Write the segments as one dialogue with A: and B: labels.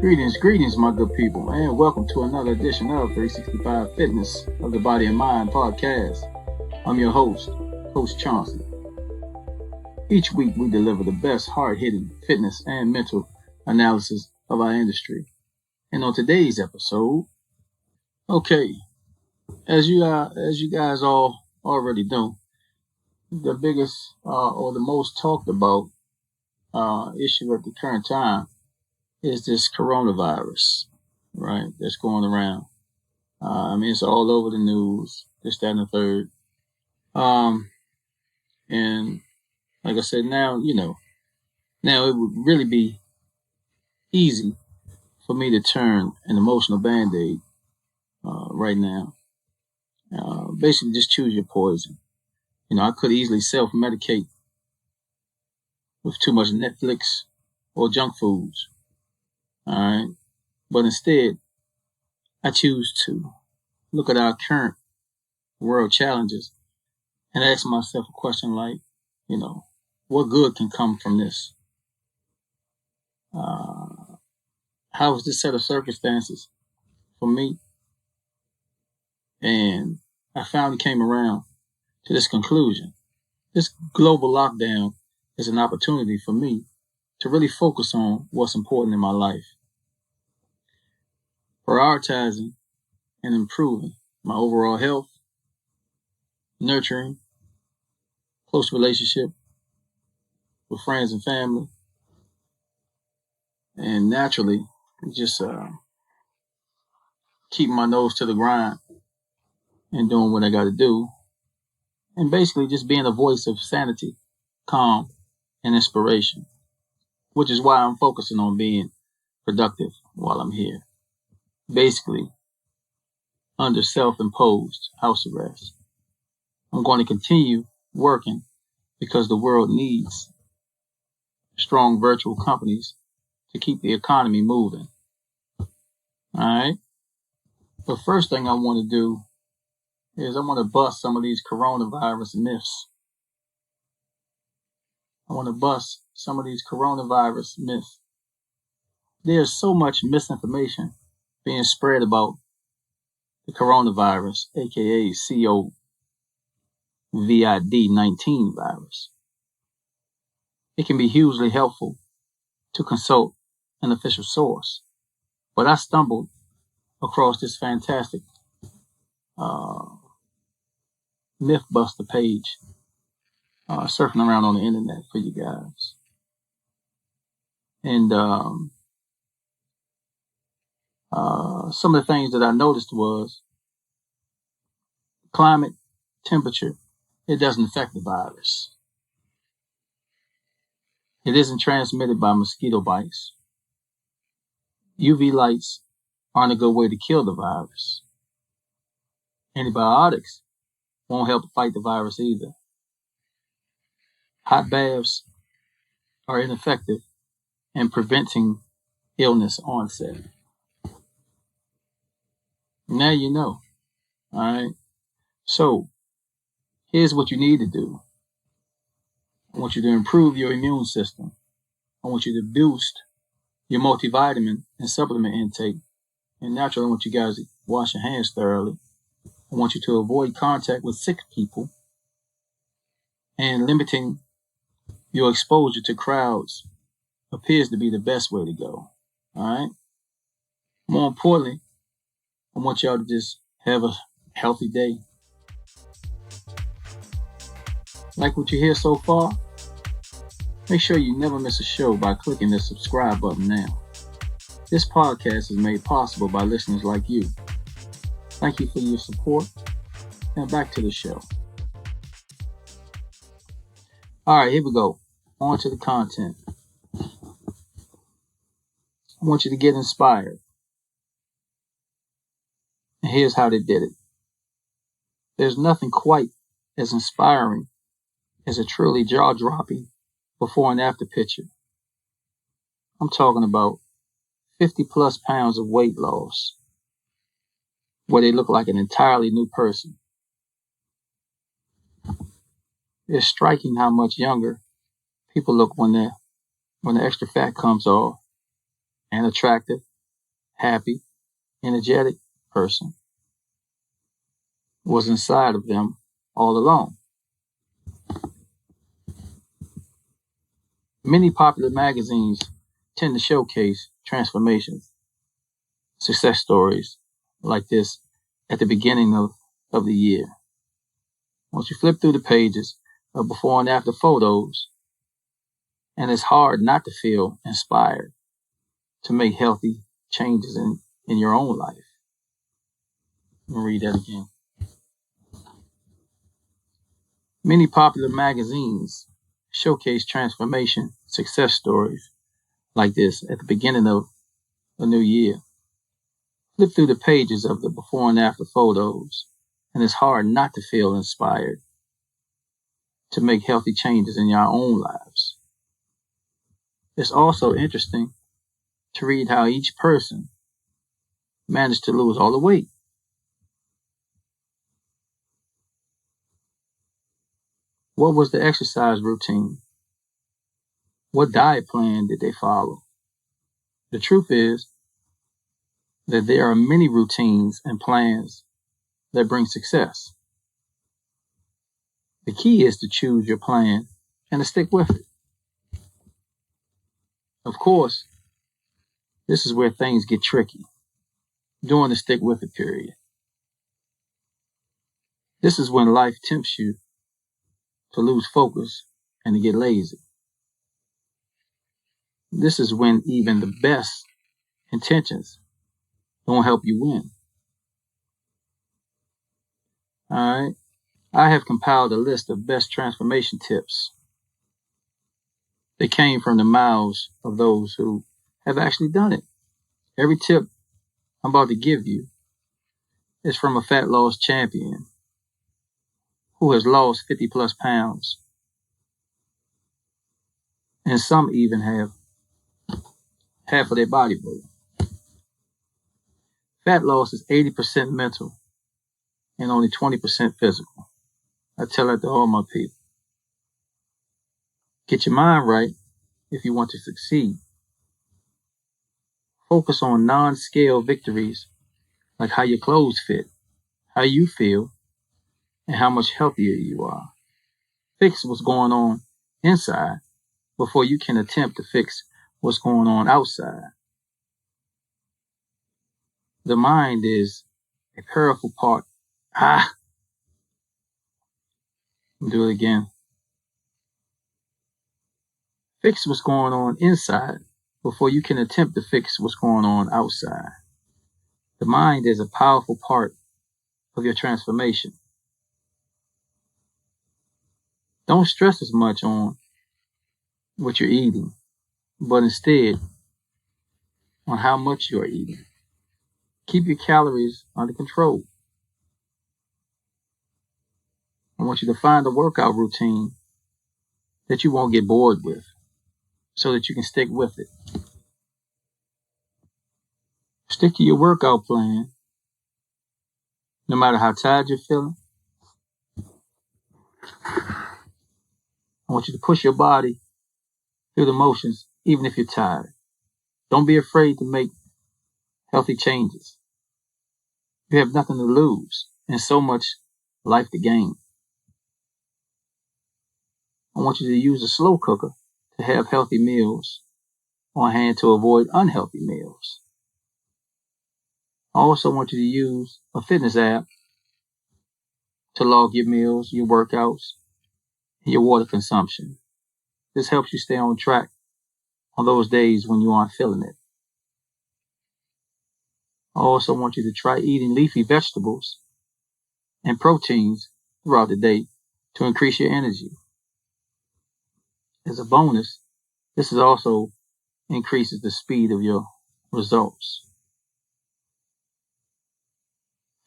A: Greetings, my good people, and welcome to another edition of 365 Fitness of the Body and Mind podcast. I'm your host, Coach Chauncey. Each week, we deliver the best hard-hitting fitness and mental analysis of our industry. And on today's episode, as you guys all already know, the biggest or the most talked about issue at the current time is this coronavirus, right? That's going around. It's all over the news, this, that, and the third. And like I said, now it would really be easy for me to turn an emotional band-aid right now. Basically, just choose your poison. I could easily self-medicate with too much Netflix or junk foods. All right. But instead, I choose to look at our current world challenges and ask myself a question like, what good can come from this? How is this set of circumstances for me? And I finally came around to this conclusion. This global lockdown is an opportunity for me to really focus on what's important in my life, prioritizing and improving my overall health, nurturing close relationship with friends and family, and naturally just keeping my nose to the grind and doing what I got to do, and basically just being a voice of sanity, calm, and inspiration, which is why I'm focusing on being productive while I'm here, basically under self-imposed house arrest. I'm going to continue working because the world needs strong virtual companies to keep the economy moving. All right. The first thing I want to do is I want to bust some of these coronavirus myths. There's so much misinformation being spread about the coronavirus, aka COVID-19 virus. It can be hugely helpful to consult an official source, but I stumbled across this fantastic Mythbuster page surfing around on the internet for you guys. And some of the things that I noticed was climate, temperature, it doesn't affect the virus. It isn't transmitted by mosquito bites. UV lights aren't a good way to kill the virus. Antibiotics won't help fight the virus either. Hot baths are ineffective in preventing illness onset. Now you know. All right. So here's what you need to do. I want you to improve your immune system. I want you to boost your multivitamin and supplement intake. And naturally, I want you guys to wash your hands thoroughly. I want you to avoid contact with sick people and limiting your exposure to crowds appears to be the best way to go. All right. More importantly, I want y'all to just have a healthy day. Like what you hear so far? Make sure you never miss a show by clicking the subscribe button now. This podcast is made possible by listeners like you. Thank you for your support. Now back to the show. All right, here we go. On to the content. I want you to get inspired. And here's how they did it. There's nothing quite as inspiring as a truly jaw-dropping before and after picture. I'm talking about 50 plus pounds of weight loss, where they look like an entirely new person. It's striking how much younger people look when the extra fat comes off, and attractive happy, energetic person was inside of them all along. Many popular magazines tend to showcase transformations, success stories like this at the beginning of the year. Once you flip through the pages of before and after photos, and it's hard not to feel inspired to make healthy changes in your own life. Let me read that again. Many popular magazines showcase transformation success stories like this at the beginning of a new year. Flip through the pages of the before and after photos, and it's hard not to feel inspired to make healthy changes in your own lives. It's also interesting to read how each person managed to lose all the weight. What was the exercise routine? What diet plan did they follow? The truth is that there are many routines and plans that bring success. The key is to choose your plan and to stick with it. Of course, this is where things get tricky during the stick with it period. This is when life tempts you to lose focus and to get lazy. This is when even the best intentions don't help you win. All right. I have compiled a list of best transformation tips. They came from the mouths of those who have actually done it. Every tip I'm about to give you is from a fat loss champion who has lost 50 plus pounds. And some even have half of their body weight. Fat loss is 80% mental and only 20% physical. I tell that to all my people. Get your mind right if you want to succeed. Focus on non-scale victories like how your clothes fit, how you feel, and how much healthier you are. Fix what's going on inside before you can attempt to fix what's going on outside. The mind is a powerful part. Do it again. Fix what's going on inside before you can attempt to fix what's going on outside. The mind is a powerful part of your transformation. Don't stress as much on what you're eating, but instead on how much you're eating. Keep your calories under control. I want you to find a workout routine that you won't get bored with so that you can stick with it. Stick to your workout plan no matter how tired you're feeling. I want you to push your body through the motions even if you're tired. Don't be afraid to make healthy changes. You have nothing to lose and so much life to gain. I want you to use a slow cooker to have healthy meals on hand to avoid unhealthy meals. I also want you to use a fitness app to log your meals, your workouts, and your water consumption. This helps you stay on track on those days when you aren't feeling it. I also want you to try eating leafy vegetables and proteins throughout the day to increase your energy. As a bonus, this also increases the speed of your results.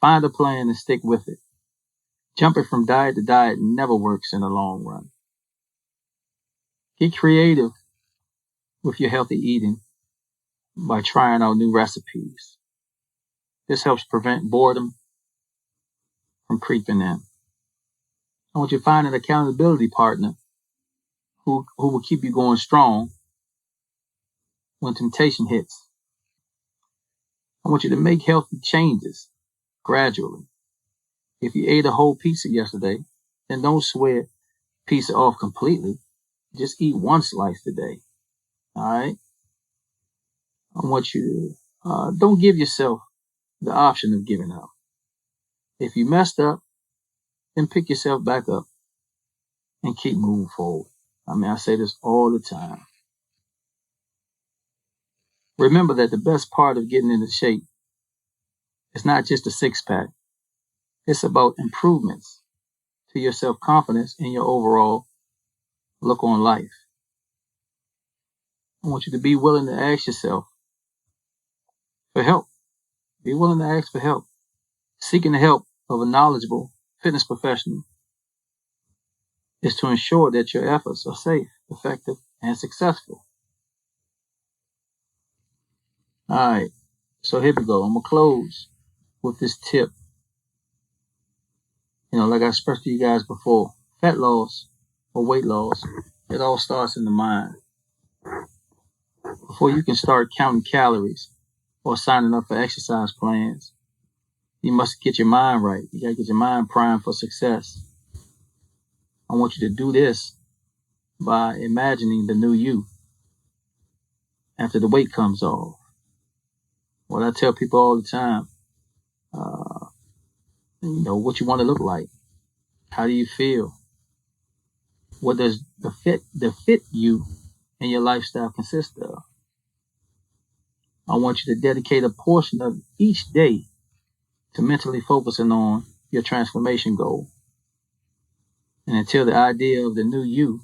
A: Find a plan and stick with it. Jumping from diet to diet never works in the long run. Get creative with your healthy eating by trying out new recipes. This helps prevent boredom from creeping in. I want you to find an accountability partner who will keep you going strong when temptation hits. I want you to make healthy changes gradually. If you ate a whole pizza yesterday, then don't swear pizza off completely. Just eat one slice today. All right? I want you to don't give yourself the option of giving up. If you messed up, then pick yourself back up and keep moving forward. I say this all the time. Remember that the best part of getting into shape is not just a six-pack. It's about improvements to your self-confidence and your overall look on life. I want you to be willing to ask yourself for help. Be willing to ask for help. Seeking the help of a knowledgeable fitness professional is to ensure that your efforts are safe, effective, and successful. All right, so here we go. I'm going to close with this tip. Like I expressed to you guys before, fat loss or weight loss, it all starts in the mind. Before you can start counting calories or signing up for exercise plans, you must get your mind right. You got to get your mind primed for success. I want you to do this by imagining the new you after the weight comes off. What I tell people all the time, what you want to look like. How do you feel? What does the fit you and your lifestyle consist of? I want you to dedicate a portion of each day to mentally focusing on your transformation goal. And until the idea of the new you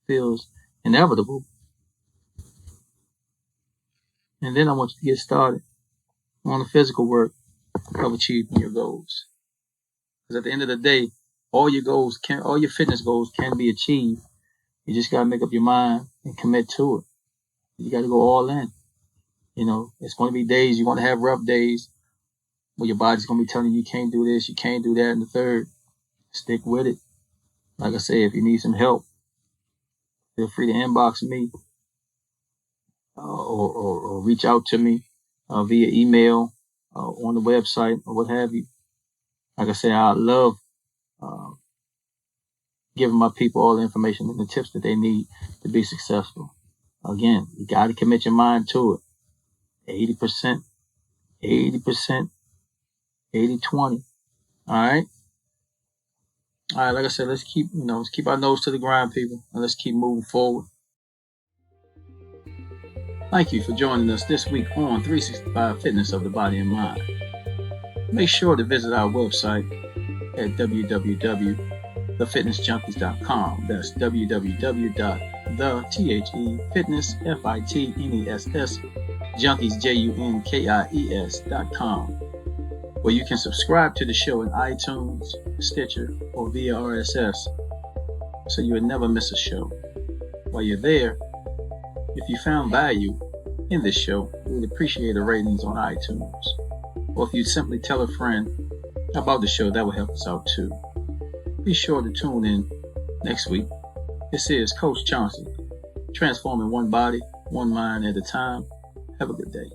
A: feels inevitable, and then I want you to get started on the physical work of achieving your goals. Because at the end of the day, all your fitness goals can be achieved. You just gotta make up your mind and commit to it. You gotta go all in. It's going to be days you're going to have rough days where your body's going to be telling you can't do this, you can't do that, and the third. Stick with it. Like I say, if you need some help, feel free to inbox me or reach out to me via email on the website or what have you. Like I say, I love giving my people all the information and the tips that they need to be successful. Again, you got to commit your mind to it. 80%, 80%, 80-20. All right. All right. Like I said, let's keep our nose to the grind, people, and let's keep moving forward. Thank you for joining us this week on 365 Fitness of the Body and Mind. Make sure to visit our website at www.thefitnessjunkies.com. That's www.thefitnessjunkies.com, where you can subscribe to the show in iTunes, Stitcher, or via RSS, so you would never miss a show. While you're there, if you found value in this show, we would appreciate the ratings on iTunes. Or if you'd simply tell a friend about the show, that would help us out too. Be sure to tune in next week. This is Coach Chauncey, transforming one body, one mind at a time. Have a good day.